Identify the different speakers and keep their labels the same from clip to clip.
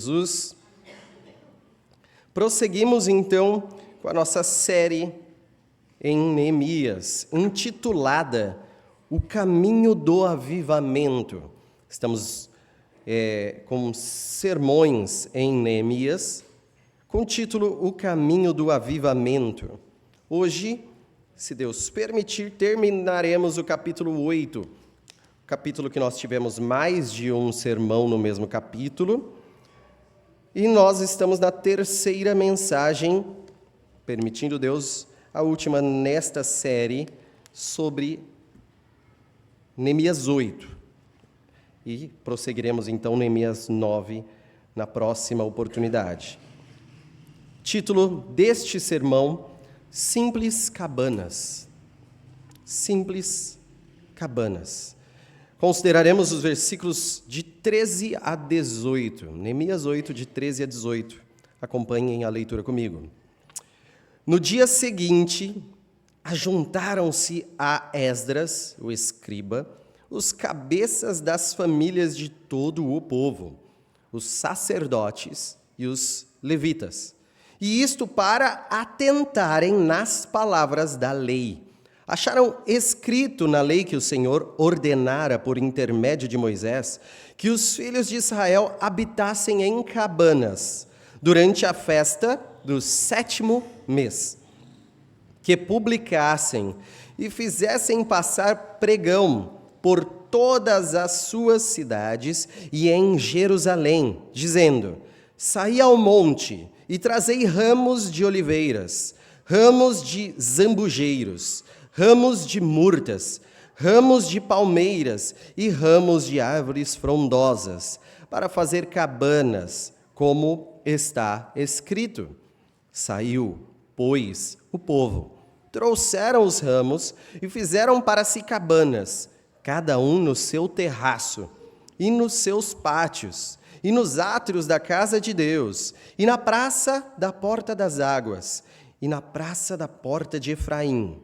Speaker 1: Jesus. Prosseguimos então com a nossa série em Neemias, intitulada O Caminho do Avivamento. Estamos com sermões em Neemias, com o título O Caminho do Avivamento. Hoje, se Deus permitir, terminaremos o capítulo 8, capítulo que nós tivemos mais de um sermão no mesmo capítulo. E nós estamos na terceira mensagem, permitindo Deus, a última nesta série, sobre Neemias 8. E prosseguiremos então Neemias 9 na próxima oportunidade. Título deste sermão: Simples Cabanas. Simples Cabanas. Consideraremos os versículos de 13 a 18. Neemias 8, de 13 a 18. Acompanhem a leitura comigo. No dia seguinte, ajuntaram-se a Esdras, o escriba, os cabeças das famílias de todo o povo, os sacerdotes e os levitas. E isto para atentarem nas palavras da lei. Acharam escrito na lei que o Senhor ordenara por intermédio de Moisés que os filhos de Israel habitassem em cabanas durante a festa do 7º mês, que publicassem e fizessem passar pregão por todas as suas cidades e em Jerusalém, dizendo: saí ao monte e trazei ramos de oliveiras, ramos de zambujeiros, ramos de murtas, ramos de palmeiras e ramos de árvores frondosas, para fazer cabanas, como está escrito. Saiu, pois, o povo, trouxeram os ramos e fizeram para si cabanas, cada um no seu terraço, e nos seus pátios, e nos átrios da casa de Deus, e na praça da porta das águas, e na praça da porta de Efraim.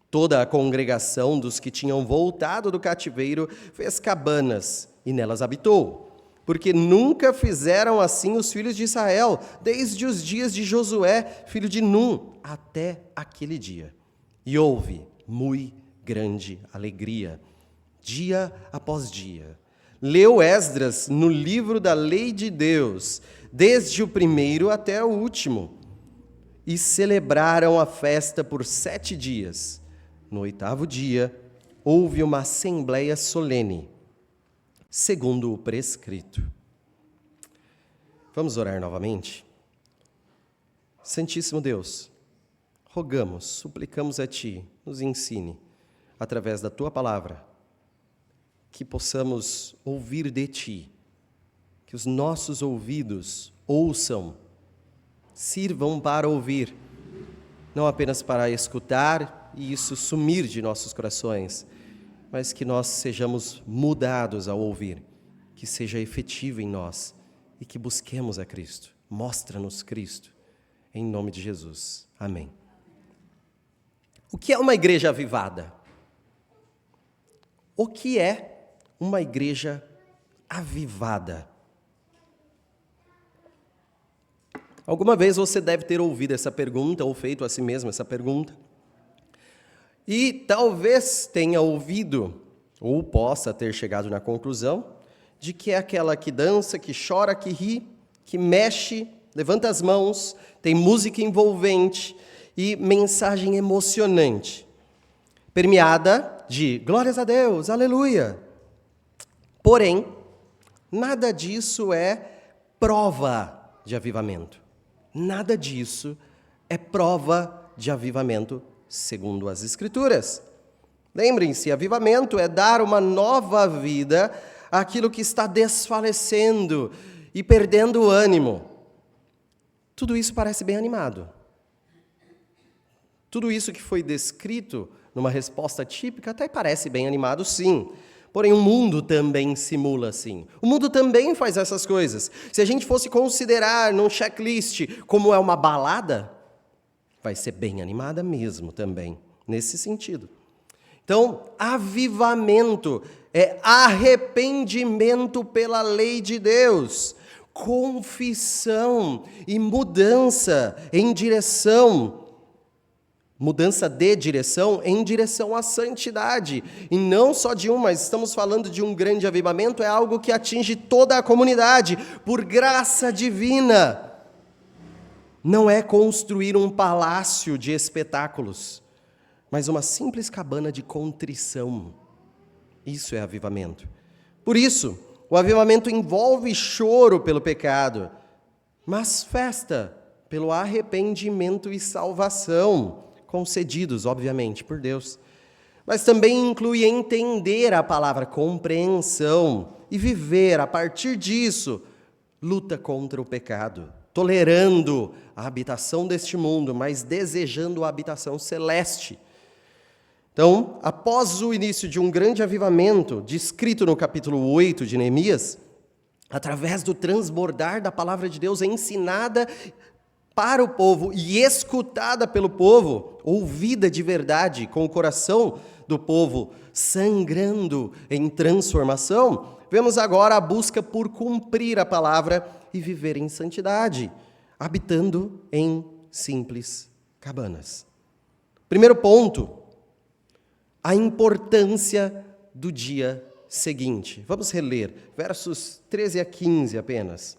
Speaker 1: Toda a congregação dos que tinham voltado do cativeiro fez cabanas e nelas habitou, porque nunca fizeram assim os filhos de Israel, desde os dias de Josué, filho de Num, até aquele dia. E houve muito grande alegria, dia após dia. Leu Esdras no livro da lei de Deus, desde o primeiro até o último, e celebraram a festa por 7 dias. No 8º dia, houve uma assembleia solene, segundo o prescrito. Vamos orar novamente? Santíssimo Deus, rogamos, suplicamos a Ti, nos ensine, através da Tua palavra, que possamos ouvir de Ti, que os nossos ouvidos ouçam, sirvam para ouvir, não apenas para escutar e isso sumir de nossos corações, mas que nós sejamos mudados ao ouvir, que seja efetivo em nós e que busquemos a Cristo. Mostra-nos Cristo, em nome de Jesus. Amém. O que é uma igreja avivada? O que é uma igreja avivada? Alguma vez você deve ter ouvido essa pergunta ou feito a si mesmo essa pergunta. E talvez tenha ouvido, ou possa ter chegado na conclusão, de que é aquela que dança, que chora, que ri, que mexe, levanta as mãos, tem música envolvente e mensagem emocionante, permeada de glórias a Deus, aleluia. Porém, nada disso é prova de avivamento. Nada disso é prova de avivamento segundo as Escrituras. Lembrem-se, avivamento é dar uma nova vida àquilo que está desfalecendo e perdendo o ânimo. Tudo isso parece bem animado. Tudo isso que foi descrito numa resposta típica até parece bem animado, sim. Porém, o mundo também simula assim. O mundo também faz essas coisas. Se a gente fosse considerar num checklist como é uma balada, vai ser bem animada mesmo também, nesse sentido. Então, avivamento é arrependimento pela lei de Deus, confissão e mudança de direção em direção à santidade. E não só de um, mas estamos falando de um grande avivamento, é algo que atinge toda a comunidade, por graça divina. Não é construir um palácio de espetáculos, mas uma simples cabana de contrição. Isso é avivamento. Por isso, o avivamento envolve choro pelo pecado, mas festa pelo arrependimento e salvação, concedidos, obviamente, por Deus. Mas também inclui entender a palavra compreensão e viver, a partir disso, luta contra o pecado, tolerando a habitação deste mundo, mas desejando a habitação celeste. Então, após o início de um grande avivamento, descrito no capítulo 8 de Neemias, através do transbordar da palavra de Deus ensinada para o povo e escutada pelo povo, ouvida de verdade, com o coração do povo sangrando em transformação, vemos agora a busca por cumprir a palavra e viver em santidade, habitando em simples cabanas. Primeiro ponto, a importância do dia seguinte. Vamos reler, versos 13 a 15 apenas.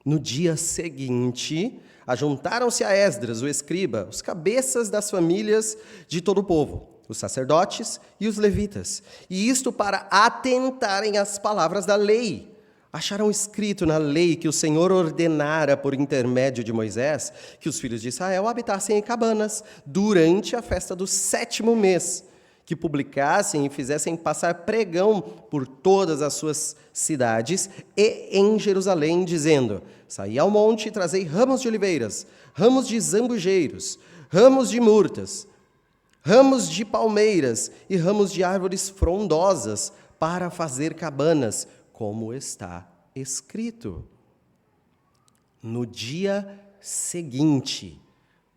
Speaker 1: No dia seguinte, ajuntaram-se a Esdras, o escriba, os cabeças das famílias de todo o povo, os sacerdotes e os levitas, e isto para atentarem às palavras da lei. Acharam escrito na lei que o Senhor ordenara por intermédio de Moisés que os filhos de Israel habitassem em cabanas durante a festa do 7º mês, que publicassem e fizessem passar pregão por todas as suas cidades e em Jerusalém, dizendo: saí ao monte e trazei ramos de oliveiras, ramos de zambujeiros, ramos de murtas, ramos de palmeiras e ramos de árvores frondosas para fazer cabanas, como está escrito. No dia seguinte,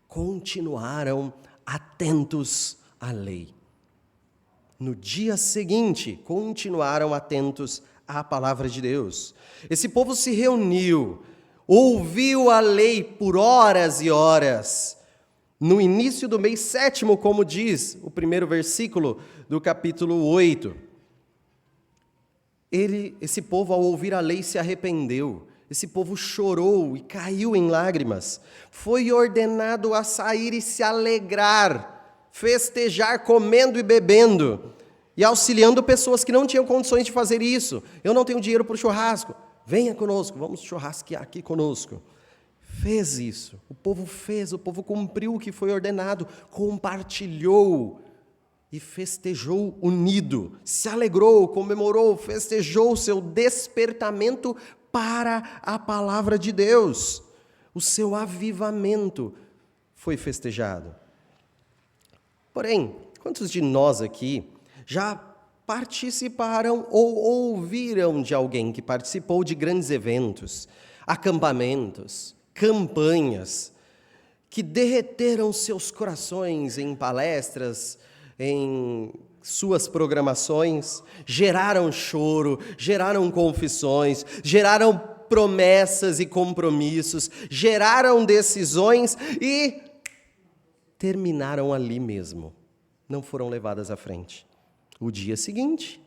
Speaker 1: continuaram atentos à lei. No dia seguinte, continuaram atentos à palavra de Deus. Esse povo se reuniu, ouviu a lei por horas e horas. No início do mês 7º, como diz o primeiro versículo do capítulo 8, esse povo, ao ouvir a lei, se arrependeu. Esse povo chorou e caiu em lágrimas. Foi ordenado a sair e se alegrar, festejar comendo e bebendo, e auxiliando pessoas que não tinham condições de fazer isso. Eu não tenho dinheiro para o churrasco. Venha conosco, vamos churrasquear aqui conosco. Fez isso. O povo fez, o povo cumpriu o que foi ordenado, compartilhou e festejou unido, se alegrou, comemorou, festejou o seu despertamento para a palavra de Deus. O seu avivamento foi festejado. Porém, quantos de nós aqui já participaram ou ouviram de alguém que participou de grandes eventos, acampamentos, campanhas, que derreteram seus corações em palestras, em suas programações, geraram choro, geraram confissões, geraram promessas e compromissos, geraram decisões e terminaram ali mesmo, não foram levadas à frente. O dia seguinte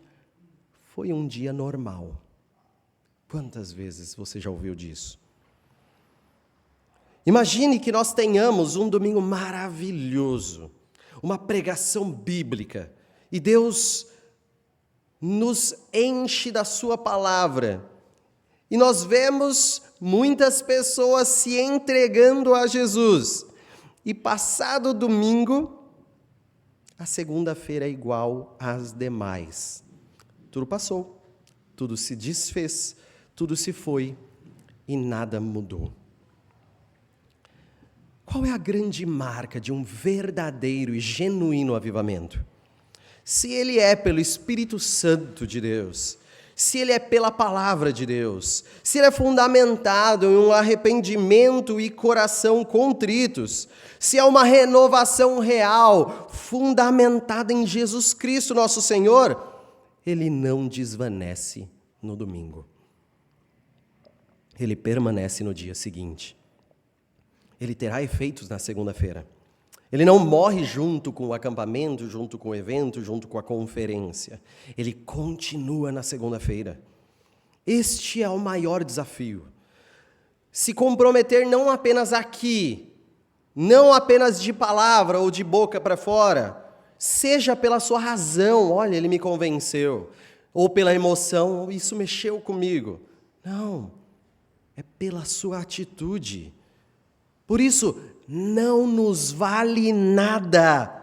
Speaker 1: foi um dia normal. Quantas vezes você já ouviu disso? Imagine que nós tenhamos um domingo maravilhoso, uma pregação bíblica, e Deus nos enche da sua palavra, e nós vemos muitas pessoas se entregando a Jesus, e passado o domingo, a segunda-feira é igual às demais. Tudo passou, tudo se desfez, tudo se foi, e nada mudou. Qual é a grande marca de um verdadeiro e genuíno avivamento? Se ele é pelo Espírito Santo de Deus, se ele é pela palavra de Deus, se ele é fundamentado em um arrependimento e coração contritos, se é uma renovação real, fundamentada em Jesus Cristo, nosso Senhor, ele não desvanece no domingo. ele permanece no dia seguinte. Ele terá efeitos na segunda-feira. Ele não morre junto com o acampamento, junto com o evento, junto com a conferência. Ele continua na segunda-feira. Este é o maior desafio. Se comprometer não apenas aqui, não apenas de palavra ou de boca para fora, seja pela sua razão, olha, ele me convenceu, ou pela emoção, isso mexeu comigo. Não, é pela sua atitude. Por isso, não nos vale nada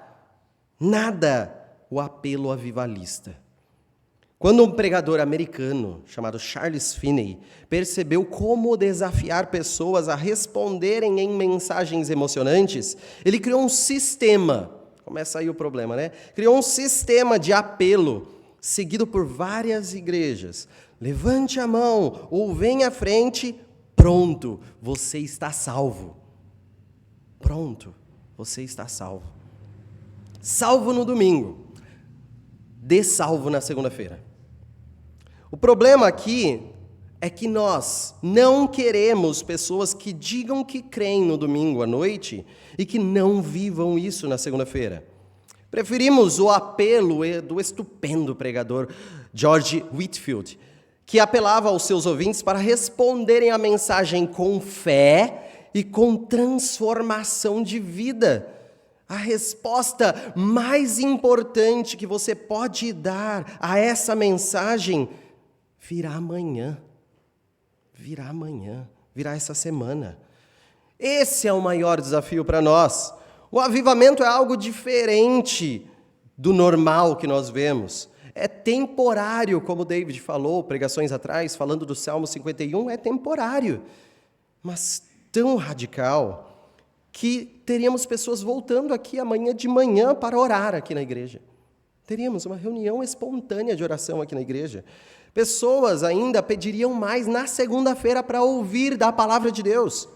Speaker 1: o apelo avivalista. Quando um pregador americano, chamado Charles Finney, percebeu como desafiar pessoas a responderem em mensagens emocionantes, ele criou um sistema, começa aí o problema, né? Criou um sistema de apelo, seguido por várias igrejas. Levante a mão ou venha à frente, pronto, você está salvo. Pronto, você está salvo. Salvo no domingo, dessalvo na segunda-feira. O problema aqui é que nós não queremos pessoas que digam que creem no domingo à noite e que não vivam isso na segunda-feira. Preferimos o apelo do estupendo pregador George Whitefield, que apelava aos seus ouvintes para responderem à mensagem com fé e com transformação de vida. A resposta mais importante que você pode dar a essa mensagem virá amanhã, virá essa semana. Esse é o maior desafio para nós. O avivamento é algo diferente do normal que nós vemos. É temporário, como David falou, pregações atrás, falando do Salmo 51, é temporário. Mas tão radical que teríamos pessoas voltando aqui amanhã de manhã para orar aqui na igreja. Teríamos uma reunião espontânea de oração aqui na igreja. Pessoas ainda pediriam mais na segunda-feira para ouvir da palavra de Deus.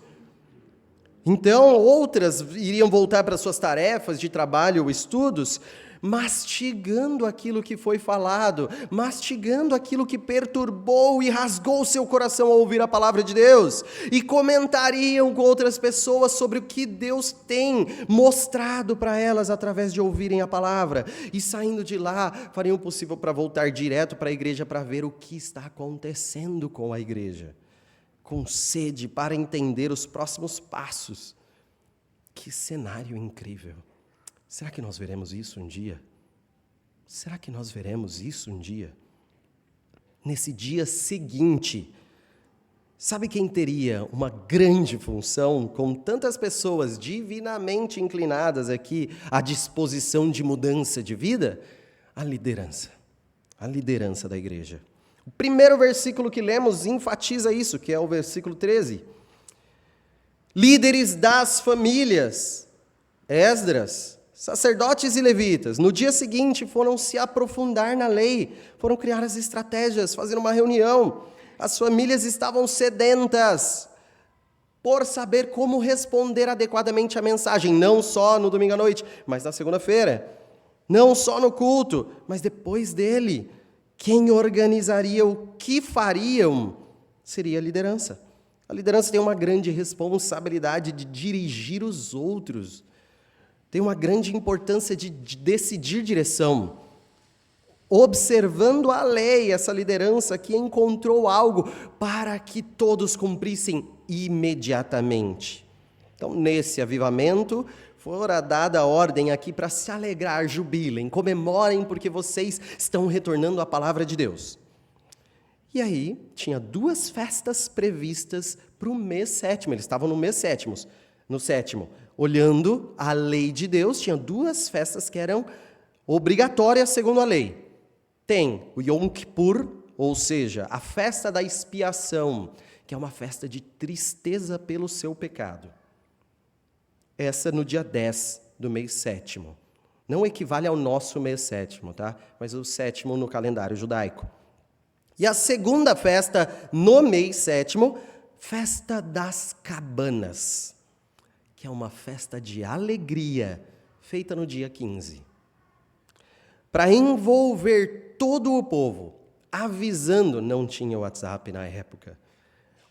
Speaker 1: Então, outras iriam voltar para suas tarefas de trabalho ou estudos, mastigando aquilo que foi falado, mastigando aquilo que perturbou e rasgou seu coração ao ouvir a palavra de Deus, e comentariam com outras pessoas sobre o que Deus tem mostrado para elas através de ouvirem a palavra, e saindo de lá, fariam o possível para voltar direto para a igreja para ver o que está acontecendo com a igreja, com sede para entender os próximos passos. Que cenário incrível! Será que nós veremos isso um dia? Será que nós veremos isso um dia? Nesse dia seguinte, sabe quem teria uma grande função, com tantas pessoas divinamente inclinadas aqui à disposição de mudança de vida? A liderança da igreja. O primeiro versículo que lemos enfatiza isso, que é o versículo 13. Líderes das famílias, Esdras, sacerdotes e levitas, no dia seguinte foram se aprofundar na lei, foram criar as estratégias, fazer uma reunião. As famílias estavam sedentas por saber como responder adequadamente à mensagem, não só no domingo à noite, mas na segunda-feira. Não só no culto, mas depois dele. Quem organizaria o que fariam seria a liderança. A liderança tem uma grande responsabilidade de dirigir os outros. Tem uma grande importância de decidir direção. Observando a lei, essa liderança que encontrou algo para que todos cumprissem imediatamente. Então, nesse avivamento, fora dada a ordem aqui para se alegrar, jubilem, comemorem, porque vocês estão retornando à palavra de Deus. E aí, tinha 2 festas previstas para o mês sétimo. Eles estavam no mês sétimo. No sétimo, olhando a lei de Deus, tinha 2 festas que eram obrigatórias segundo a lei. Tem o Yom Kippur, ou seja, a festa da expiação, que é uma festa de tristeza pelo seu pecado. Essa no dia 10 do mês sétimo. Não equivale ao nosso mês sétimo, tá? Mas o sétimo no calendário judaico. E a segunda festa no mês sétimo, festa das cabanas, que é uma festa de alegria, feita no dia 15. Para envolver todo o povo, avisando, não tinha WhatsApp na época,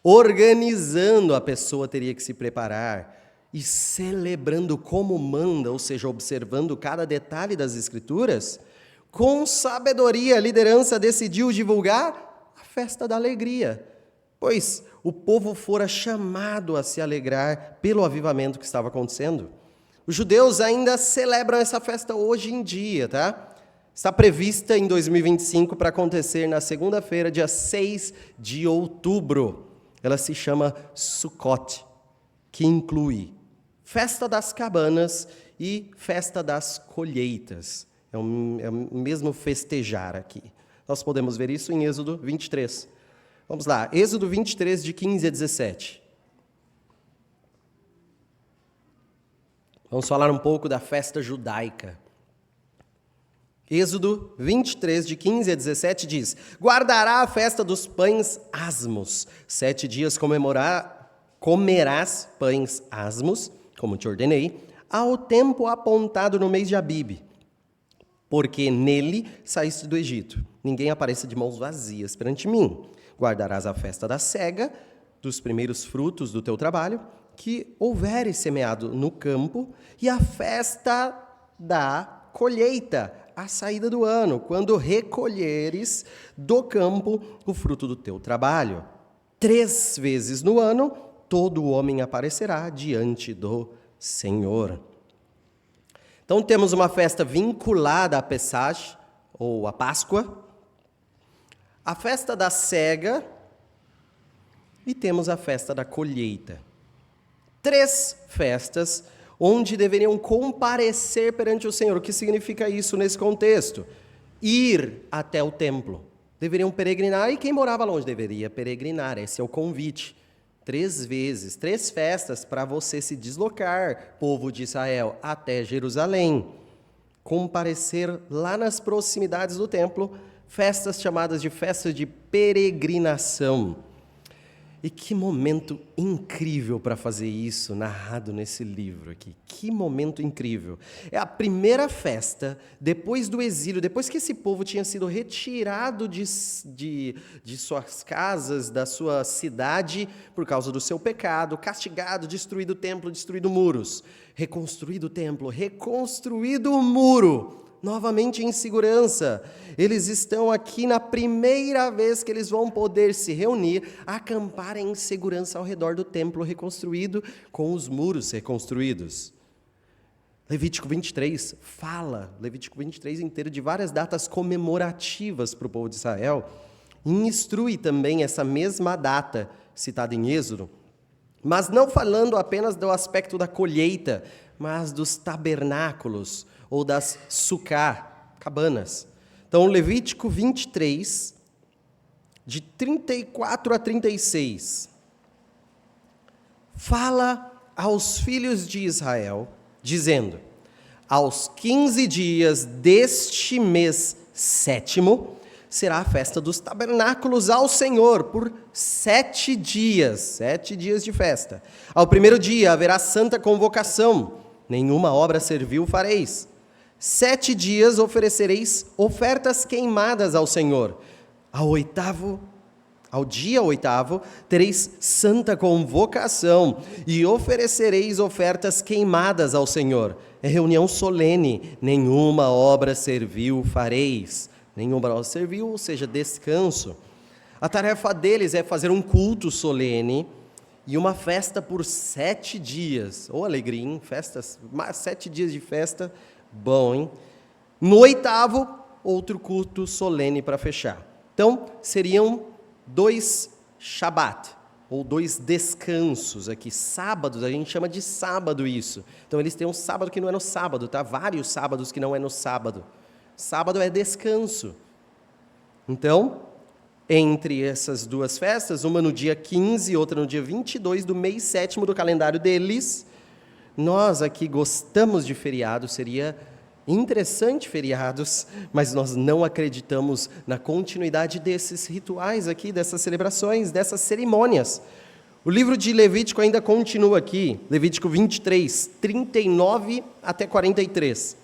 Speaker 1: organizando, a pessoa teria que se preparar e celebrando como manda, ou seja, observando cada detalhe das Escrituras, com sabedoria, a liderança decidiu divulgar a festa da alegria, pois o povo fora chamado a se alegrar pelo avivamento que estava acontecendo. Os judeus ainda celebram essa festa hoje em dia, tá? Está prevista em 2025 para acontecer na segunda-feira, dia 6 de outubro. Ela se chama Sukkot, que inclui Festa das Cabanas e Festa das Colheitas. É o mesmo festejar aqui. Nós podemos ver isso em Êxodo 23. Vamos lá, Êxodo 23, de 15 a 17. Vamos falar um pouco da festa judaica. Êxodo 23, de 15 a 17 diz: guardará a festa dos pães asmos. 7 dias comerás pães asmos, como te ordenei, ao tempo apontado no mês de Abibe, porque nele saíste do Egito. Ninguém apareça de mãos vazias perante mim. Guardarás a festa da cega, dos primeiros frutos do teu trabalho, que houveres semeado no campo, e a festa da colheita, a saída do ano, quando recolheres do campo o fruto do teu trabalho. 3 vezes no ano, todo homem aparecerá diante do Senhor. Então temos uma festa vinculada a Pesach, ou a Páscoa, a festa da cega e temos a festa da colheita. 3 festas onde deveriam comparecer perante o Senhor. O que significa isso nesse contexto? Ir até o templo. Deveriam peregrinar, e quem morava longe deveria peregrinar. Esse é o convite. 3 vezes, 3 festas para você se deslocar, povo de Israel, até Jerusalém. Comparecer lá nas proximidades do templo, festas chamadas de festa de peregrinação. E que momento incrível para fazer isso, narrado nesse livro aqui. Que momento incrível. É a primeira festa, depois do exílio, depois que esse povo tinha sido retirado de suas casas, da sua cidade, por causa do seu pecado, castigado, destruído o templo, destruído muros, reconstruído o templo, reconstruído o muro, novamente em segurança. Eles estão aqui na primeira vez que eles vão poder se reunir, acampar em segurança ao redor do templo reconstruído, com os muros reconstruídos. Levítico 23 fala, Levítico 23 inteiro, de várias datas comemorativas para o povo de Israel, e instrui também essa mesma data citada em Êxodo, mas não falando apenas do aspecto da colheita, mas dos tabernáculos, ou das sucá, cabanas. Então, Levítico 23, de 34 a 36, fala aos filhos de Israel, dizendo: aos 15 dias deste mês 7º, será a festa dos tabernáculos ao Senhor, por 7 dias, 7 dias de festa. Ao primeiro dia haverá santa convocação, nenhuma obra servil fareis. 7 dias oferecereis ofertas queimadas ao Senhor. Ao dia 8º, tereis santa convocação e oferecereis ofertas queimadas ao Senhor. É reunião solene, nenhuma obra servil fareis. Nenhuma obra servil, ou seja, descanso. A tarefa deles é fazer um culto solene e uma festa por 7 dias. Ô, alegria, hein? 7 dias de festa. Bom, hein? No 8º, outro culto solene para fechar. Então, seriam 2 Shabat, ou 2 descansos aqui. Sábados, a gente chama de sábado isso. Então, eles têm um sábado que não é no sábado, tá? Vários sábados que não é no sábado. Sábado é descanso. Então, entre essas 2 festas, uma no dia 15 e outra no dia 22 do mês 7º do calendário deles. Nós aqui gostamos de feriados, seria interessante feriados, mas nós não acreditamos na continuidade desses rituais aqui, dessas celebrações, dessas cerimônias. O livro de Levítico ainda continua aqui, Levítico 23, 39 até 43.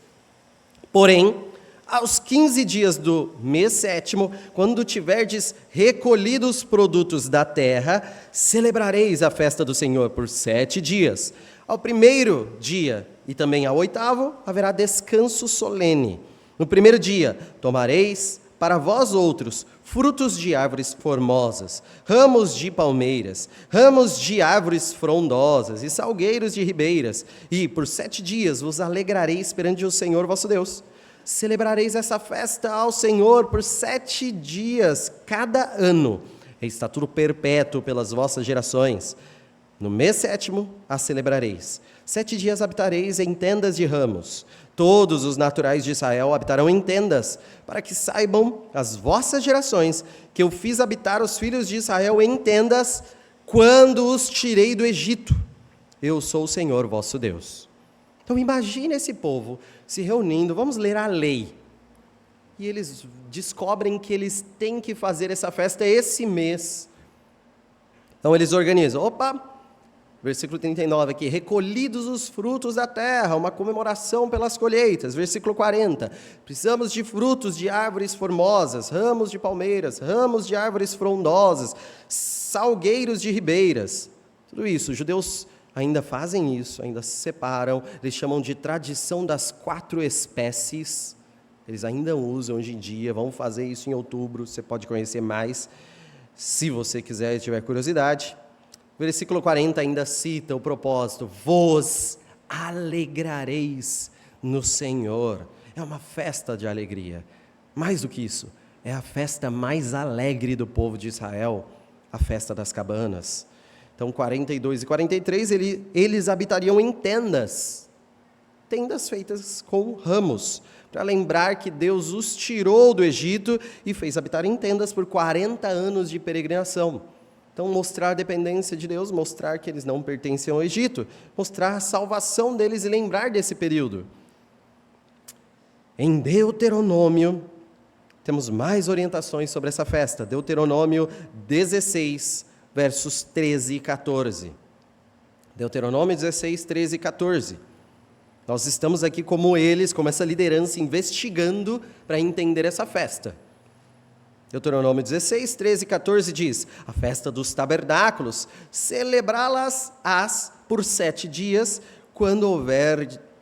Speaker 1: Porém, Aos 15 dias do mês 7º, quando tiverdes recolhido os produtos da terra, celebrareis a festa do Senhor por 7 dias. Ao primeiro dia e também ao 8º, haverá descanso solene. No primeiro dia, tomareis para vós outros frutos de árvores formosas, ramos de palmeiras, ramos de árvores frondosas e salgueiros de ribeiras, e por 7 dias vos alegrareis perante o Senhor vosso Deus. Celebrareis essa festa ao Senhor por 7 dias cada ano. É estatuto perpétuo pelas vossas gerações. No mês 7º a celebrareis. 7 dias habitareis em tendas de ramos. Todos os naturais de Israel habitarão em tendas, para que saibam as vossas gerações que eu fiz habitar os filhos de Israel em tendas quando os tirei do Egito. Eu sou o Senhor vosso Deus. Então imagine esse povo se reunindo, vamos ler a lei. E eles descobrem que eles têm que fazer essa festa esse mês. Então eles organizam, versículo 39 aqui, recolhidos os frutos da terra, uma comemoração pelas colheitas. Versículo 40, precisamos de frutos de árvores formosas, ramos de palmeiras, ramos de árvores frondosas, salgueiros de ribeiras. Tudo isso, os judeus ainda fazem isso, ainda se separam, eles chamam de tradição das 4 espécies, eles ainda usam hoje em dia, vamos fazer isso em outubro, você pode conhecer mais, se você quiser e tiver curiosidade. Versículo 40 ainda cita o propósito, vos alegrareis no Senhor. É uma festa de alegria. Mais do que isso, é a festa mais alegre do povo de Israel, a festa das cabanas. Então, 42 e 43, eles habitariam em tendas feitas com ramos, para lembrar que Deus os tirou do Egito e fez habitar em tendas por 40 anos de peregrinação. Então, mostrar a dependência de Deus, mostrar que eles não pertencem ao Egito, mostrar a salvação deles e lembrar desse período. Em Deuteronômio, temos mais orientações sobre essa festa. Deuteronômio 16, versos 13 e 14. Deuteronômio 16, 13 e 14. Nós estamos aqui como eles, como essa liderança, investigando para entender essa festa. Deuteronômio 16, 13 e 14 diz, a festa dos tabernáculos, celebrá-las por 7 dias, quando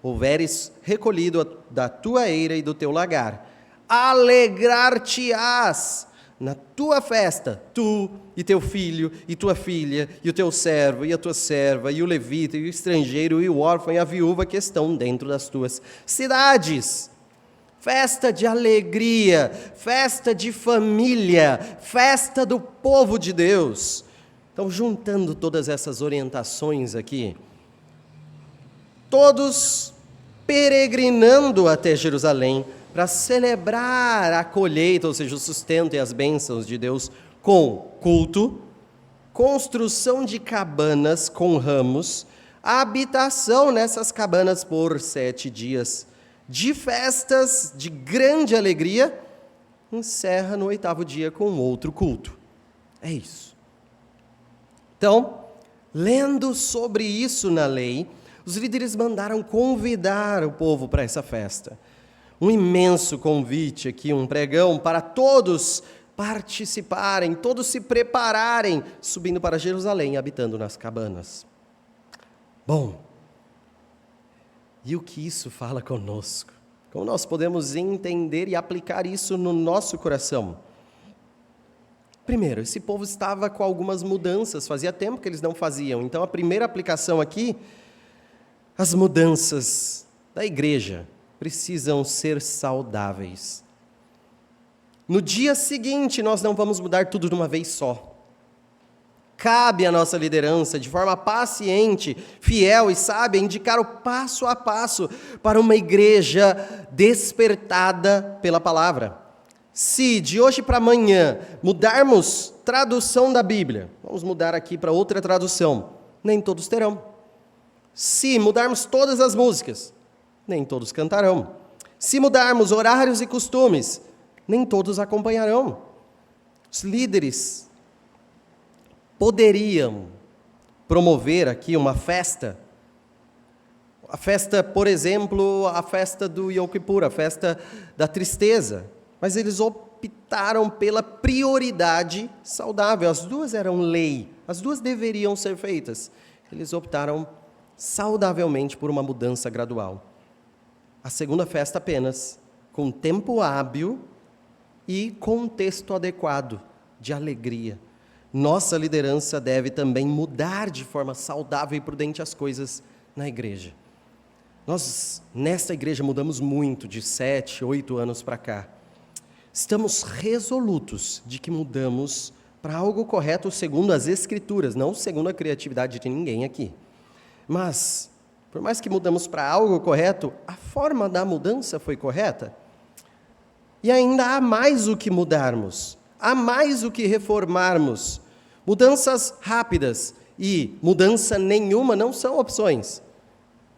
Speaker 1: houveres recolhido da tua eira e do teu lagar. Alegrar-te-ás na tua festa, tu e teu filho e tua filha, e o teu servo e a tua serva, e o levita e o estrangeiro e o órfão e a viúva que estão dentro das tuas cidades. Festa de alegria, festa de família, festa do povo de Deus. Então, juntando todas essas orientações aqui, todos peregrinando até Jerusalém para celebrar a colheita, ou seja, o sustento e as bênçãos de Deus com culto, construção de cabanas com ramos, habitação nessas cabanas por 7 dias, de festas de grande alegria, encerra no 8º dia com outro culto. É isso. Então, lendo sobre isso na lei, os líderes mandaram convidar o povo para essa festa. Um imenso convite aqui, um pregão para todos participarem, todos se prepararem, subindo para Jerusalém, habitando nas cabanas. Bom, e o que isso fala conosco? Como nós podemos entender e aplicar isso no nosso coração? Primeiro, esse povo estava com algumas mudanças, fazia tempo que eles não faziam. Então, a primeira aplicação aqui, as mudanças da igreja precisam ser saudáveis. No dia seguinte, nós não vamos mudar tudo de uma vez só. Cabe à nossa liderança, de forma paciente, fiel e sábia, indicar o passo a passo para uma igreja despertada pela palavra. Se de hoje para amanhã mudarmos tradução da Bíblia, vamos mudar aqui para outra tradução, nem todos terão. Se mudarmos todas as músicas, nem todos cantarão. Se mudarmos horários e costumes, nem todos acompanharão. Os líderes poderiam promover aqui uma festa, A festa, por exemplo, a festa do Yom Kippur, a festa da tristeza. Mas eles optaram pela prioridade saudável. As duas eram lei, as duas deveriam ser feitas. Eles optaram saudavelmente por uma mudança gradual. A segunda festa apenas, com tempo hábil e contexto adequado de alegria. Nossa liderança deve também mudar de forma saudável e prudente as coisas na igreja. Nós, nesta igreja, mudamos muito de 7, 8 anos para cá. Estamos resolutos de que mudamos para algo correto segundo as Escrituras, não segundo a criatividade de ninguém aqui. Mas, por mais que mudamos para algo correto, a forma da mudança foi correta? E ainda há mais o que mudarmos, há mais o que reformarmos. Mudanças rápidas e mudança nenhuma não são opções.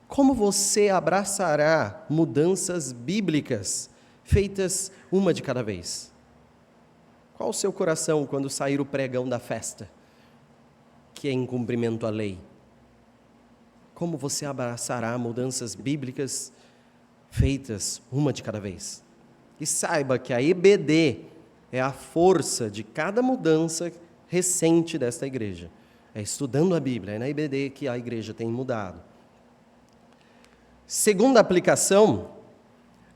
Speaker 1: Como você abraçará mudanças bíblicas feitas uma de cada vez? Qual o seu coração quando sair o pregão da festa, que é em cumprimento à lei? Como você abraçará mudanças bíblicas feitas uma de cada vez? E saiba que a EBD é a força de cada mudança recente desta igreja. É estudando a Bíblia, é na EBD que a igreja tem mudado. Segunda aplicação,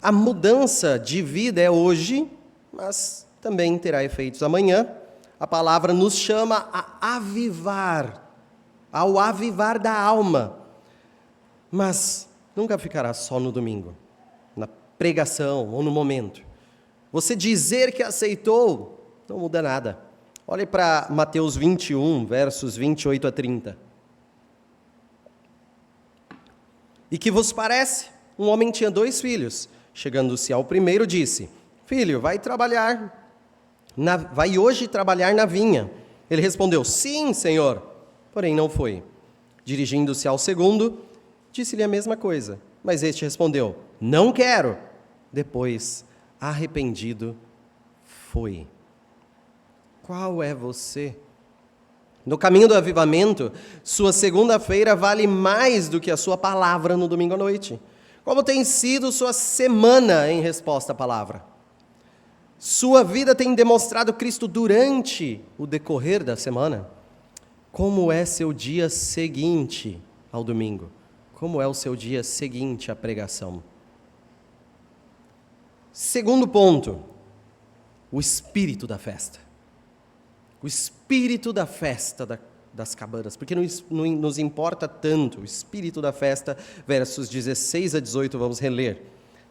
Speaker 1: a mudança de vida é hoje, mas também terá efeitos amanhã. A palavra nos chama a avivar, ao avivar da alma. Mas nunca ficará só no domingo, na pregação ou no momento. Você dizer que aceitou, não muda nada. Olhe para Mateus 21, versos 28 a 30. E que vos parece? Um homem tinha 2 filhos. Chegando-se ao primeiro, disse: Filho, vai hoje trabalhar na vinha. Ele respondeu: Sim, Senhor. Porém não foi. Dirigindo-se ao segundo, disse-lhe a mesma coisa. Mas este respondeu: Não quero. Depois, arrependido, foi. Qual é você? No caminho do avivamento, sua segunda-feira vale mais do que a sua palavra no domingo à noite. Como tem sido sua semana em resposta à palavra? Sua vida tem demonstrado Cristo durante o decorrer da semana? Como é seu dia seguinte ao domingo? Como é o seu dia seguinte à pregação? Segundo ponto, o espírito da festa. O espírito da festa das cabanas, porque não nos importa tanto, o espírito da festa, versos 16 a 18, vamos reler.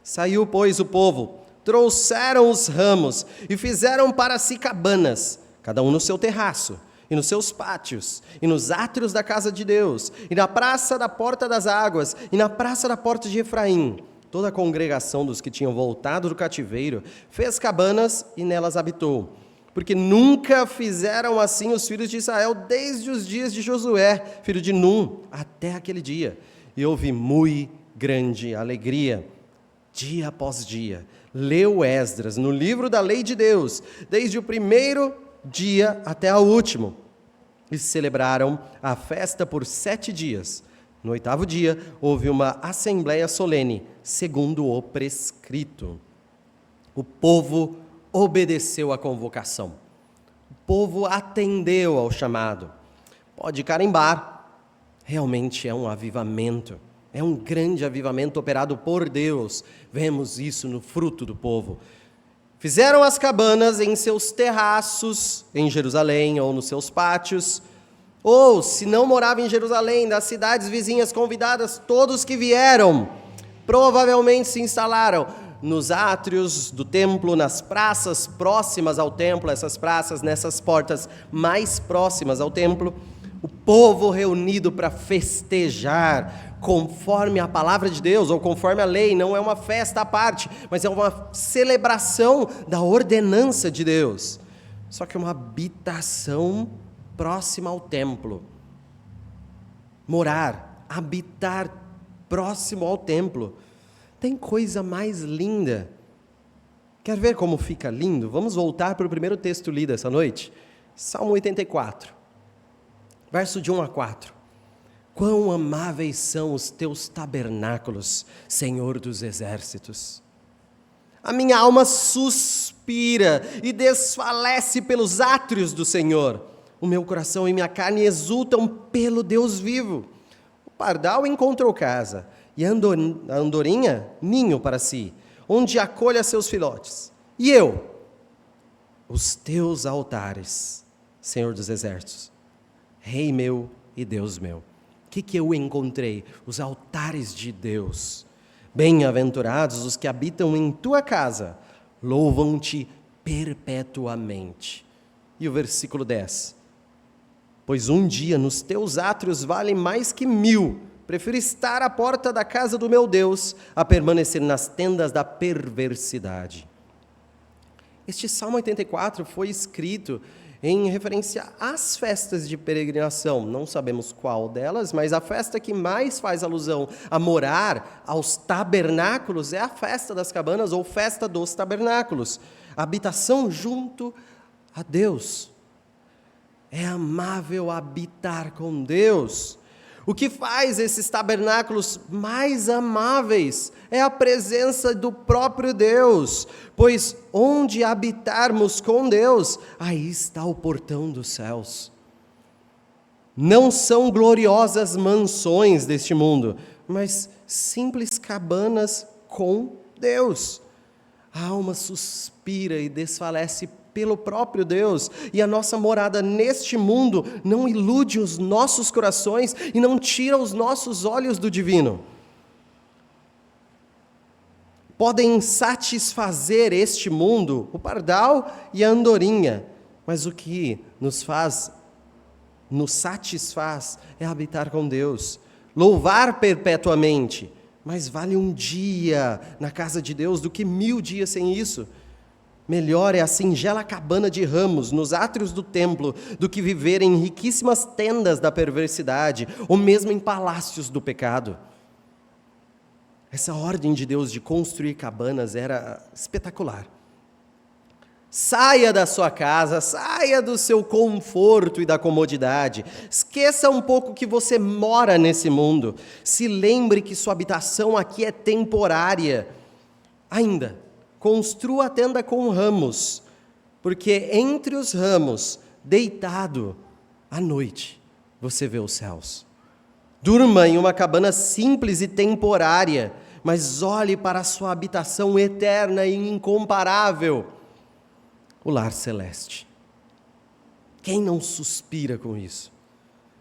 Speaker 1: Saiu, pois, o povo, trouxeram os ramos e fizeram para si cabanas, cada um no seu terraço, e nos seus pátios, e nos átrios da casa de Deus, e na praça da porta das águas, e na praça da porta de Efraim. Toda a congregação dos que tinham voltado do cativeiro fez cabanas e nelas habitou. Porque nunca fizeram assim os filhos de Israel desde os dias de Josué, filho de Num, até aquele dia. E houve muito grande alegria, dia após dia. Leu Esdras no livro da lei de Deus, desde o primeiro dia até o último. E celebraram a festa por 7 dias. No 8º dia, houve uma assembleia solene, segundo o prescrito. O povo obedeceu à convocação. O povo atendeu ao chamado. Pode carimbar. Realmente é um avivamento. É um grande avivamento operado por Deus. Vemos isso no fruto do povo. Fizeram as cabanas em seus terraços, em Jerusalém, ou nos seus pátios. Ou, se não morava em Jerusalém, das cidades vizinhas convidadas, todos que vieram, provavelmente se instalaram nos átrios do templo, nas praças próximas ao templo, essas praças nessas portas mais próximas ao templo, o povo reunido para festejar, conforme a palavra de Deus, ou conforme a lei, não é uma festa à parte, mas é uma celebração da ordenança de Deus. Só que é uma habitação próxima ao templo. Morar, habitar próximo ao templo. Tem coisa mais linda. Quer ver como fica lindo? Vamos voltar para o primeiro texto lido essa noite. Salmo 84, verso de 1 a 4. Quão amáveis são os teus tabernáculos, Senhor dos exércitos. A minha alma suspira e desfalece pelos átrios do Senhor. O meu coração e minha carne exultam pelo Deus vivo. O pardal encontrou casa, e a andorinha, ninho para si, onde acolha seus filhotes. E eu, os teus altares, Senhor dos exércitos, Rei meu e Deus meu. O que eu encontrei? Os altares de Deus. Bem-aventurados os que habitam em tua casa, louvam-te perpetuamente. E o versículo 10. Pois um dia nos teus átrios vale mais que 1000. Prefiro estar à porta da casa do meu Deus, a permanecer nas tendas da perversidade. Este Salmo 84 foi escrito em referência às festas de peregrinação. Não sabemos qual delas, mas a festa que mais faz alusão a morar aos tabernáculos é a festa das cabanas ou festa dos tabernáculos. A habitação junto a Deus. É amável habitar com Deus. O que faz esses tabernáculos mais amáveis é a presença do próprio Deus, pois onde habitarmos com Deus, aí está o portão dos céus. Não são gloriosas mansões deste mundo, mas simples cabanas com Deus. A alma suspira e desfalece pelo próprio Deus, e a nossa morada neste mundo não ilude os nossos corações e não tira os nossos olhos do divino. Podem satisfazer este mundo, o pardal e a andorinha, mas o que nos satisfaz é habitar com Deus, louvar perpetuamente, mas vale um dia na casa de Deus do que 1000 dias sem isso. Melhor é a singela cabana de ramos nos átrios do templo do que viver em riquíssimas tendas da perversidade ou mesmo em palácios do pecado. Essa ordem de Deus de construir cabanas era espetacular. Saia da sua casa, saia do seu conforto e da comodidade. Esqueça um pouco que você mora nesse mundo. Se lembre que sua habitação aqui é temporária. Ainda, construa a tenda com ramos, porque entre os ramos, deitado, à noite, você vê os céus. Durma em uma cabana simples e temporária, mas olhe para a sua habitação eterna e incomparável, o lar celeste. Quem não suspira com isso?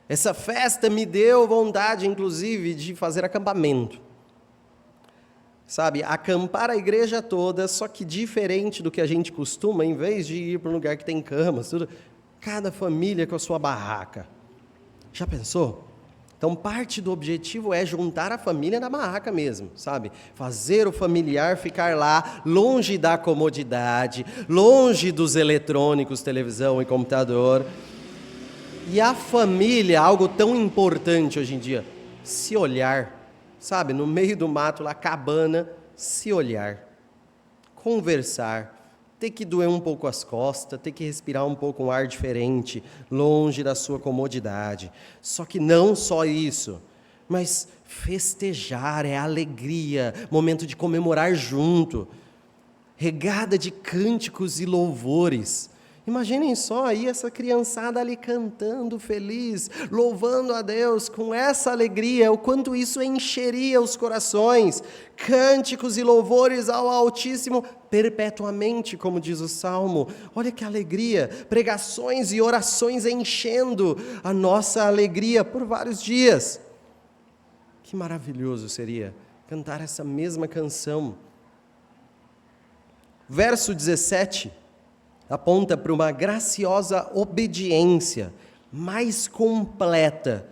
Speaker 1: Essa festa me deu vontade, inclusive, de fazer acampamento. Sabe, acampar a igreja toda, só que diferente do que a gente costuma, em vez de ir para um lugar que tem camas, tudo, cada família com a sua barraca. Já pensou? Então, parte do objetivo é juntar a família na barraca mesmo, sabe? Fazer o familiar ficar lá, longe da comodidade, longe dos eletrônicos, televisão e computador. E a família, algo tão importante hoje em dia, se olhar. Sabe, no meio do mato, lá, cabana, se olhar, conversar, ter que doer um pouco as costas, ter que respirar um pouco um ar diferente, longe da sua comodidade. Só que não só isso, mas festejar, é alegria, momento de comemorar junto, regada de cânticos e louvores. Imaginem só aí essa criançada ali cantando feliz, louvando a Deus com essa alegria, o quanto isso encheria os corações. Cânticos e louvores ao Altíssimo perpetuamente, como diz o Salmo. Olha que alegria, pregações e orações enchendo a nossa alegria por vários dias. Que maravilhoso seria cantar essa mesma canção. Verso 17. Aponta para uma graciosa obediência mais completa,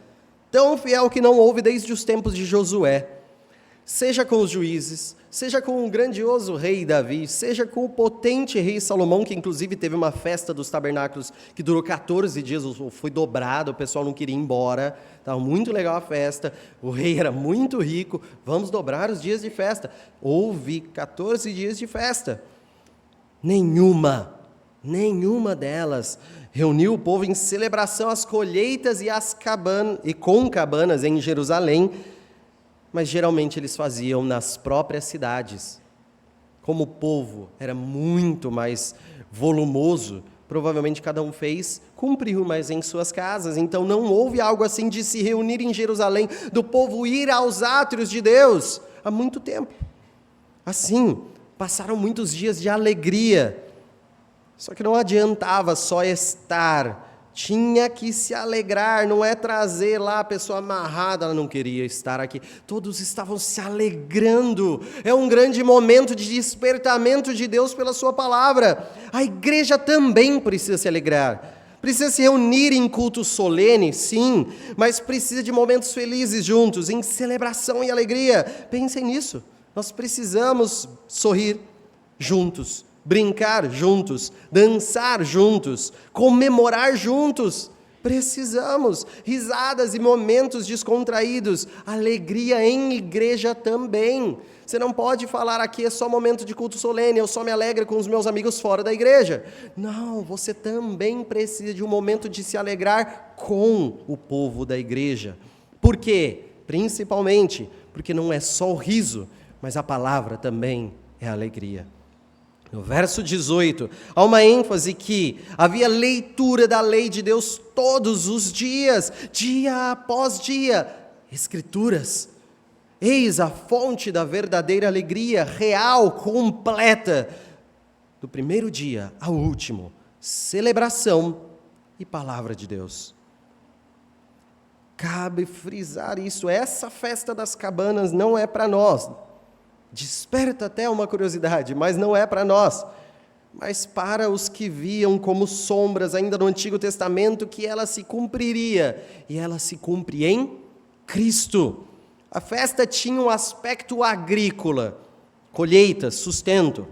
Speaker 1: tão fiel que não houve desde os tempos de Josué. Seja com os juízes, seja com o grandioso rei Davi, seja com o potente rei Salomão, que inclusive teve uma festa dos tabernáculos que durou 14 dias, foi dobrado, o pessoal não queria ir embora, estava muito legal a festa, o rei era muito rico, vamos dobrar os dias de festa. Houve 14 dias de festa. Nenhuma delas reuniu o povo em celebração às colheitas e com cabanas em Jerusalém, mas geralmente eles faziam nas próprias cidades. Como o povo era muito mais volumoso, provavelmente cada um cumpriu, mas em suas casas. Então não houve algo assim de se reunir em Jerusalém, do povo ir aos átrios de Deus há muito tempo. Assim, passaram muitos dias de alegria. Só que não adiantava só estar, tinha que se alegrar, não é trazer lá a pessoa amarrada, ela não queria estar aqui. Todos estavam se alegrando, é um grande momento de despertamento de Deus pela sua palavra. A igreja também precisa se alegrar, precisa se reunir em culto solene, sim, mas precisa de momentos felizes juntos, em celebração e alegria. Pensem nisso, nós precisamos sorrir juntos, brincar juntos, dançar juntos, comemorar juntos. Precisamos. Risadas e momentos descontraídos. Alegria em igreja também. Você não pode falar aqui é só momento de culto solene, eu só me alegro com os meus amigos fora da igreja. Não, você também precisa de um momento de se alegrar com o povo da igreja. Por quê? Principalmente porque não é só o riso, mas a palavra também é alegria. No verso 18, há uma ênfase que havia leitura da lei de Deus todos os dias, dia após dia, escrituras. Eis a fonte da verdadeira alegria, real, completa, do primeiro dia ao último, celebração e palavra de Deus. Cabe frisar isso, essa festa das cabanas não é para nós. Desperta até uma curiosidade, mas não é para nós. Mas para os que viam como sombras ainda no Antigo Testamento que ela se cumpriria, e ela se cumpre em Cristo. A festa tinha um aspecto agrícola, colheita, sustento.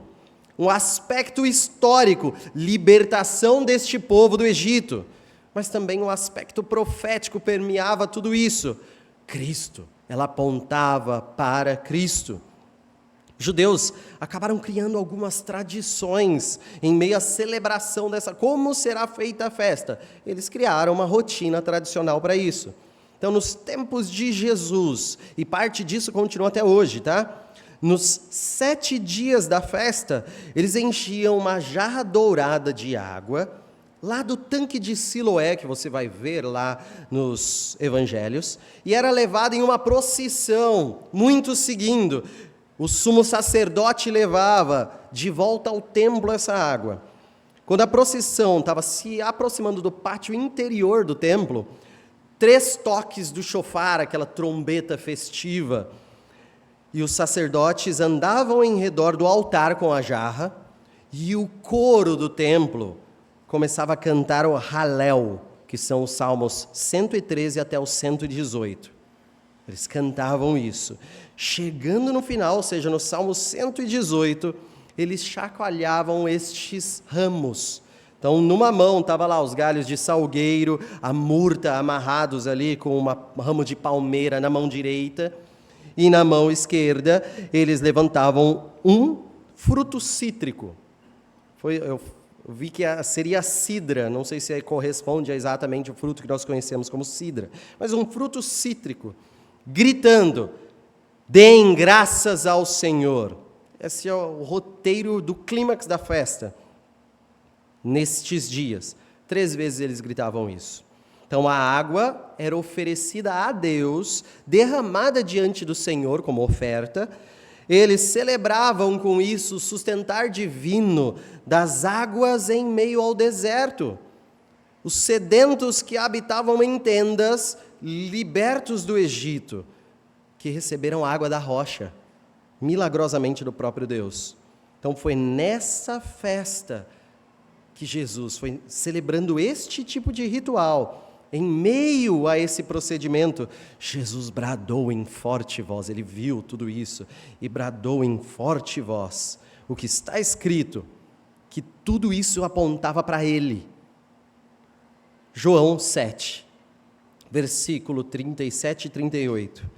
Speaker 1: Um aspecto histórico, libertação deste povo do Egito. Mas também um aspecto profético permeava tudo isso. Cristo, ela apontava para Cristo. Judeus acabaram criando algumas tradições em meio à celebração dessa. Como será feita a festa? Eles criaram uma rotina tradicional para isso. Então, nos tempos de Jesus, e parte disso continua até hoje, tá? Nos 7 dias da festa, eles enchiam uma jarra dourada de água, lá do tanque de Siloé, que você vai ver lá nos evangelhos, e era levada em uma procissão, muitos seguindo. O sumo sacerdote levava de volta ao templo essa água. Quando a procissão estava se aproximando do pátio interior do templo, 3 toques do chofar, aquela trombeta festiva, e os sacerdotes andavam em redor do altar com a jarra, e o coro do templo começava a cantar o Halel, que são os salmos 113 até o 118. Eles cantavam isso. Chegando no final, ou seja, no Salmo 118, eles chacoalhavam estes ramos. Então, numa mão estava lá os galhos de salgueiro, a murta amarrados ali com um ramo de palmeira na mão direita, e na mão esquerda eles levantavam um fruto cítrico. Eu vi que seria a cidra, não sei se corresponde a exatamente o fruto que nós conhecemos como cidra, mas um fruto cítrico, gritando: deem graças ao Senhor. Esse é o roteiro do clímax da festa. Nestes dias, 3 vezes eles gritavam isso. Então a água era oferecida a Deus, derramada diante do Senhor como oferta. Eles celebravam com isso o sustentar divino das águas em meio ao deserto. Os sedentos que habitavam em tendas, libertos do Egito, que receberam água da rocha, milagrosamente do próprio Deus. Então foi nessa festa que Jesus foi celebrando este tipo de ritual. Em meio a esse procedimento, Jesus bradou em forte voz, ele viu tudo isso, e bradou em forte voz o que está escrito, que tudo isso apontava para ele. João 7, versículo 37 e 38.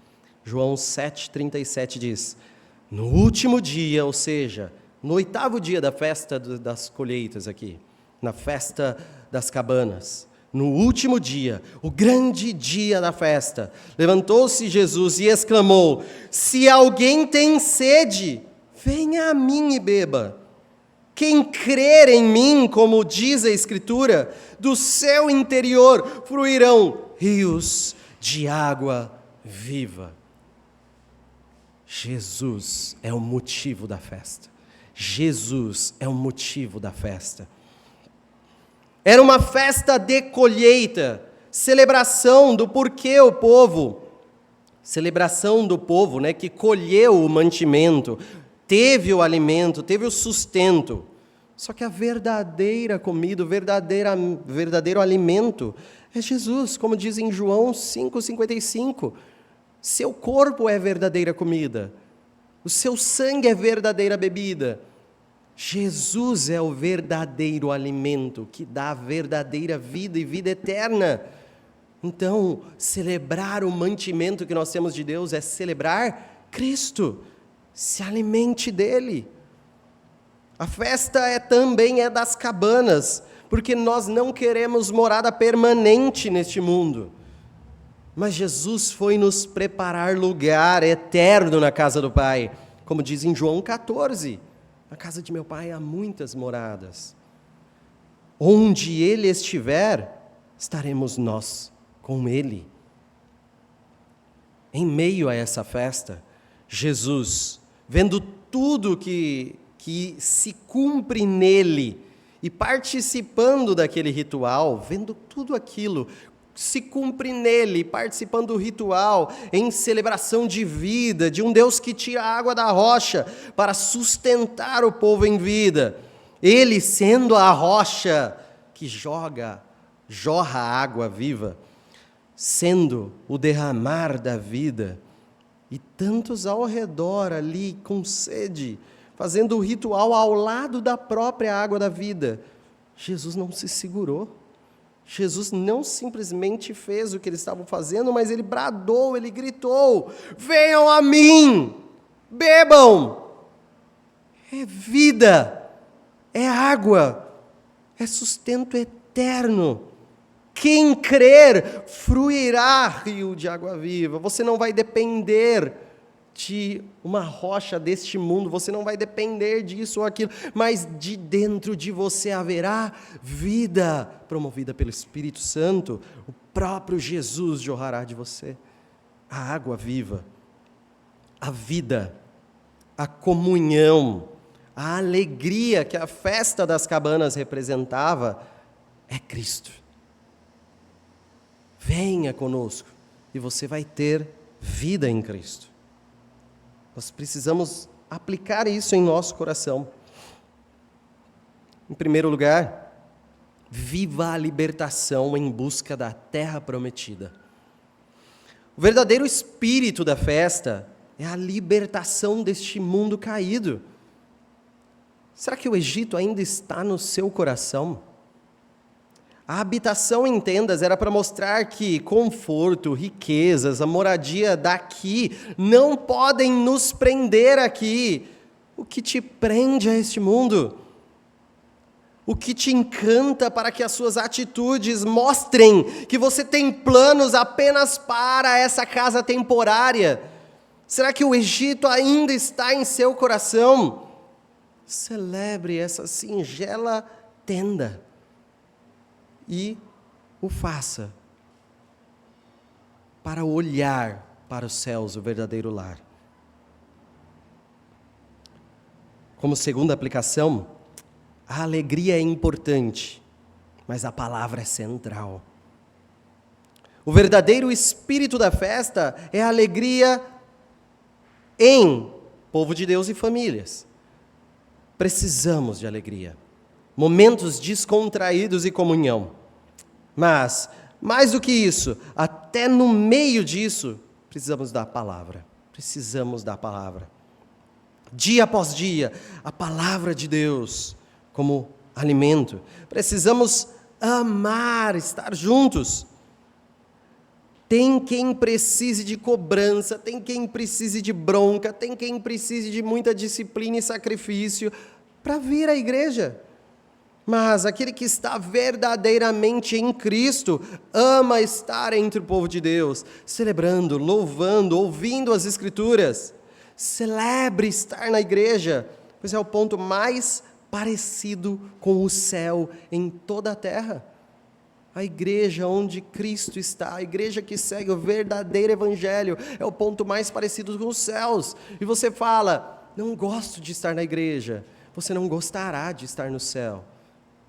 Speaker 1: João 7, 37 diz: no último dia, ou seja, no 8º dia da festa das colheitas aqui, na festa das cabanas. No último dia, o grande dia da festa, levantou-se Jesus e exclamou: se alguém tem sede, venha a mim e beba. Quem crer em mim, como diz a Escritura, do seu interior fluirão rios de água viva. Jesus é o motivo da festa. Jesus é o motivo da festa. Era uma festa de colheita, celebração do porquê o povo, que colheu o mantimento, teve o alimento, teve o sustento. Só que a verdadeira comida, o verdadeiro alimento é Jesus, como diz em João 5,55. Seu corpo é verdadeira comida, o seu sangue é verdadeira bebida. Jesus é o verdadeiro alimento que dá a verdadeira vida e vida eterna. Então, celebrar o mantimento que nós temos de Deus é celebrar Cristo. Se alimente dele. A festa também é das cabanas, porque nós não queremos morada permanente neste mundo. Mas Jesus foi nos preparar lugar eterno na casa do Pai, como diz em João 14. Na casa de meu Pai há muitas moradas. Onde Ele estiver, estaremos nós com Ele. Em meio a essa festa, Jesus, vendo tudo que se cumpre nele e participando daquele ritual, vendo tudo aquilo se cumpre nele, participando do ritual, em celebração de vida, de um Deus que tira a água da rocha para sustentar o povo em vida. Ele sendo a rocha que jorra a água viva, sendo o derramar da vida, e tantos ao redor ali com sede, fazendo o ritual ao lado da própria água da vida. Jesus não se segurou. Jesus não simplesmente fez o que eles estavam fazendo, mas ele bradou, ele gritou: venham a mim, bebam. É vida, é água, é sustento eterno. Quem crer, fluirá rio de água viva. Você não vai depender de uma rocha deste mundo, você não vai depender disso ou aquilo, mas de dentro de você haverá vida, promovida pelo Espírito Santo. O próprio Jesus jorrará de você a água viva, a vida, a comunhão, a alegria que a festa das cabanas representava, é Cristo. Venha conosco e você vai ter vida em Cristo. Nós precisamos aplicar isso em nosso coração. Em primeiro lugar, viva a libertação em busca da terra prometida. O verdadeiro espírito da festa é a libertação deste mundo caído. Será que o Egito ainda está no seu coração? A habitação em tendas era para mostrar que conforto, riquezas, a moradia daqui não podem nos prender aqui. O que te prende a este mundo? O que te encanta para que as suas atitudes mostrem que você tem planos apenas para essa casa temporária? Será que o Egito ainda está em seu coração? Celebre essa singela tenda. E o faça para olhar para os céus, o verdadeiro lar. Como segunda aplicação, a alegria é importante, mas a palavra é central. O verdadeiro espírito da festa é a alegria em povo de Deus e famílias. Precisamos de alegria. Momentos descontraídos e comunhão. Mas, mais do que isso, até no meio disso, precisamos da palavra. Precisamos da palavra. Dia após dia, a palavra de Deus como alimento. Precisamos amar, estar juntos. Tem quem precise de cobrança, tem quem precise de bronca, tem quem precise de muita disciplina e sacrifício para vir à igreja. Mas aquele que está verdadeiramente em Cristo ama estar entre o povo de Deus, celebrando, louvando, ouvindo as Escrituras. Celebre estar na igreja, pois é o ponto mais parecido com o céu em toda a terra. A igreja onde Cristo está, a igreja que segue o verdadeiro evangelho, é o ponto mais parecido com os céus. E você fala, não gosto de estar na igreja, você não gostará de estar no céu.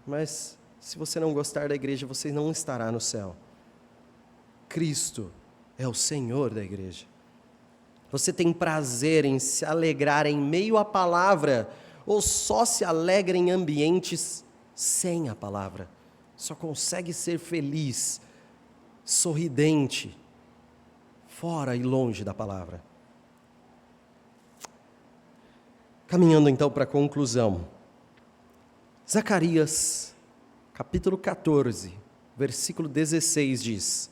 Speaker 1: Mas se você não gostar da igreja, você não estará no céu. Cristo é o Senhor da igreja. Você tem prazer em se alegrar em meio à palavra, ou só se alegra em ambientes sem a palavra? Só consegue ser feliz, sorridente, fora e longe da palavra. Caminhando então para a conclusão. Zacarias, capítulo 14, versículo 16 diz: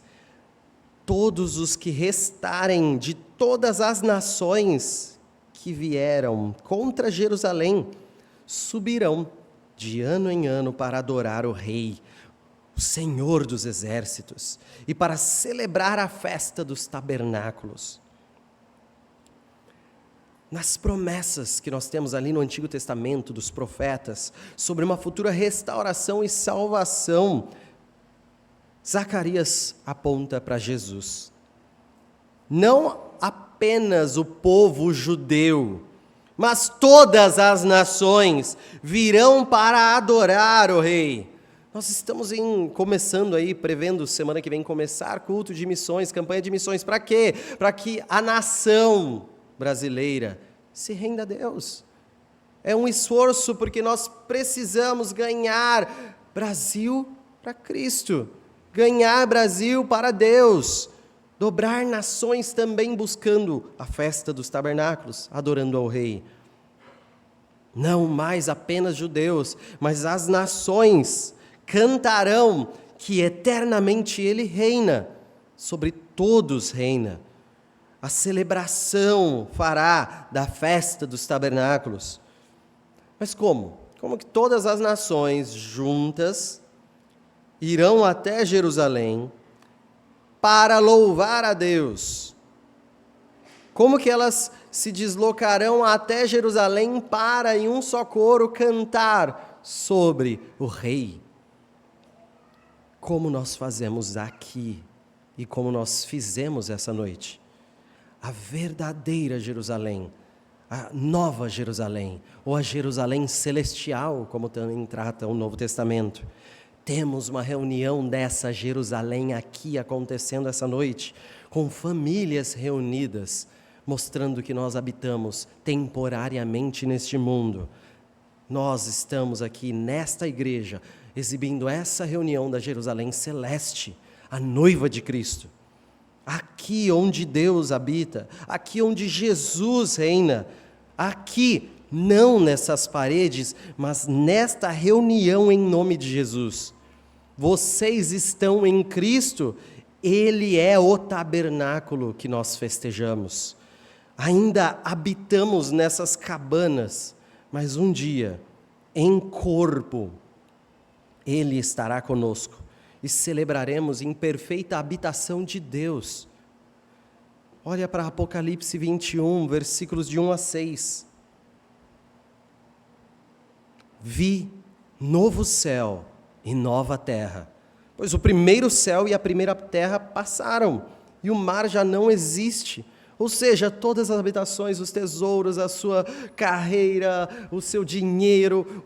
Speaker 1: todos os que restarem de todas as nações que vieram contra Jerusalém subirão de ano em ano para adorar o Rei, o Senhor dos exércitos, e para celebrar a festa dos tabernáculos. Nas promessas que nós temos ali no Antigo Testamento, dos profetas, sobre uma futura restauração e salvação, Zacarias aponta para Jesus. Não apenas o povo judeu, mas todas as nações virão para adorar o Rei. Nós estamos começando aí, prevendo semana que vem começar culto de missões, campanha de missões. Para quê? Para que a nação brasileira se renda a Deus. É um esforço porque nós precisamos ganhar Brasil para Cristo, ganhar Brasil para Deus, dobrar nações também buscando a festa dos tabernáculos, adorando ao Rei. Não mais apenas judeus, mas as nações cantarão que eternamente Ele reina, sobre todos reina. A celebração fará da festa dos tabernáculos. Mas como? Como que todas as nações juntas irão até Jerusalém para louvar a Deus? Como que elas se deslocarão até Jerusalém para, em um só coro, cantar sobre o Rei? Como nós fazemos aqui e como nós fizemos essa noite. A verdadeira Jerusalém, a nova Jerusalém, ou a Jerusalém celestial, como também trata o Novo Testamento. Temos uma reunião dessa Jerusalém aqui acontecendo essa noite, com famílias reunidas, mostrando que nós habitamos temporariamente neste mundo. Nós estamos aqui nesta igreja, exibindo essa reunião da Jerusalém celeste, a noiva de Cristo. Aqui onde Deus habita, aqui onde Jesus reina, aqui, não nessas paredes, mas nesta reunião em nome de Jesus. Vocês estão em Cristo, Ele é o tabernáculo que nós festejamos. Ainda habitamos nessas cabanas, mas um dia, em corpo, Ele estará conosco. E celebraremos em perfeita habitação de Deus. Olha para Apocalipse 21, versículos de 1 a 6. Vi novo céu e nova terra, pois o primeiro céu e a primeira terra passaram, e o mar já não existe. Ou seja, todas as habitações, os tesouros, a sua carreira, o seu dinheiro,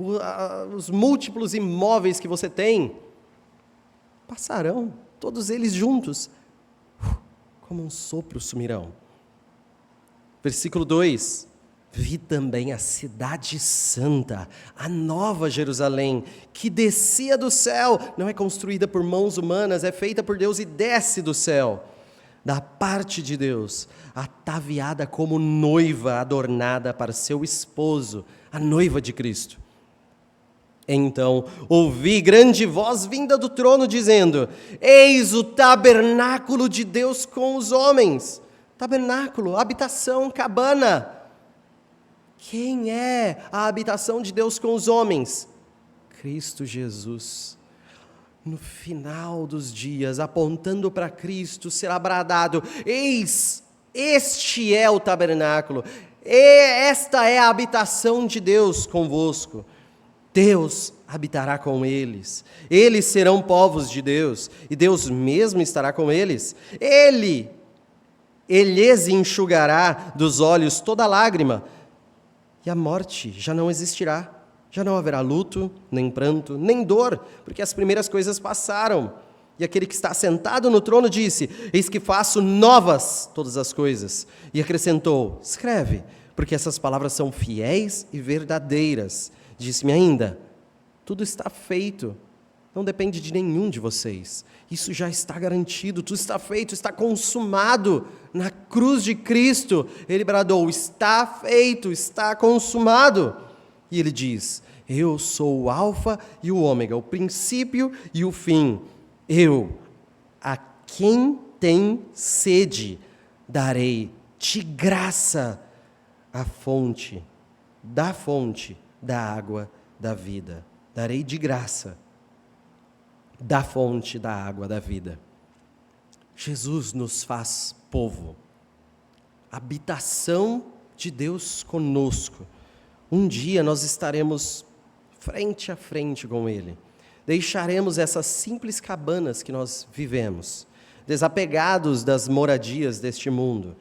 Speaker 1: os múltiplos imóveis que você tem, passarão, todos eles juntos, como um sopro sumirão. Versículo 2, vi também a cidade santa, a nova Jerusalém, que descia do céu, não é construída por mãos humanas, é feita por Deus e desce do céu, da parte de Deus, ataviada como noiva adornada para seu esposo, a noiva de Cristo. Então ouvi grande voz vinda do trono dizendo: eis o tabernáculo de Deus com os homens. Tabernáculo, habitação, cabana. Quem é a habitação de Deus com os homens? Cristo Jesus. No final dos dias, apontando para Cristo, será bradado: eis, este é o tabernáculo, esta é a habitação de Deus convosco. Deus habitará com eles, eles serão povos de Deus, e Deus mesmo estará com eles. Ele lhes enxugará dos olhos toda lágrima, e a morte já não existirá. Já não haverá luto, nem pranto, nem dor, porque as primeiras coisas passaram. E aquele que está sentado no trono disse: eis que faço novas todas as coisas. E acrescentou: escreve, porque essas palavras são fiéis e verdadeiras. Disse-me ainda: tudo está feito, não depende de nenhum de vocês. Isso já está garantido, tudo está feito, está consumado na cruz de Cristo. Ele bradou: está feito, está consumado. E ele diz: eu sou o alfa e o ômega, o princípio e o fim. Eu, a quem tem sede, darei de graça a fonte da água da vida. Darei de graça da fonte da água da vida. Jesus nos faz povo, habitação de Deus conosco. Um dia nós estaremos frente a frente com Ele. Deixaremos essas simples cabanas que nós vivemos, desapegados das moradias deste mundo,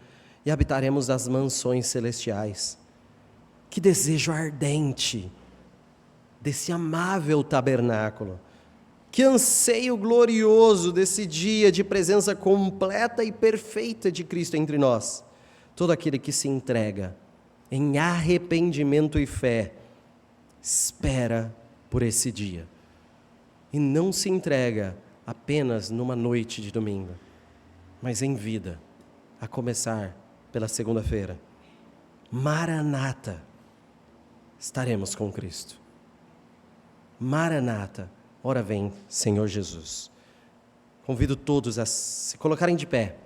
Speaker 1: e habitaremos nas mansões celestiais. Que desejo ardente desse amável tabernáculo. Que anseio glorioso desse dia de presença completa e perfeita de Cristo entre nós. Todo aquele que se entrega em arrependimento e fé, espera por esse dia. E não se entrega apenas numa noite de domingo, mas em vida, a começar pela segunda-feira. Maranata, estaremos com Cristo. Maranata, ora vem, Senhor Jesus. Convido todos a se colocarem de pé.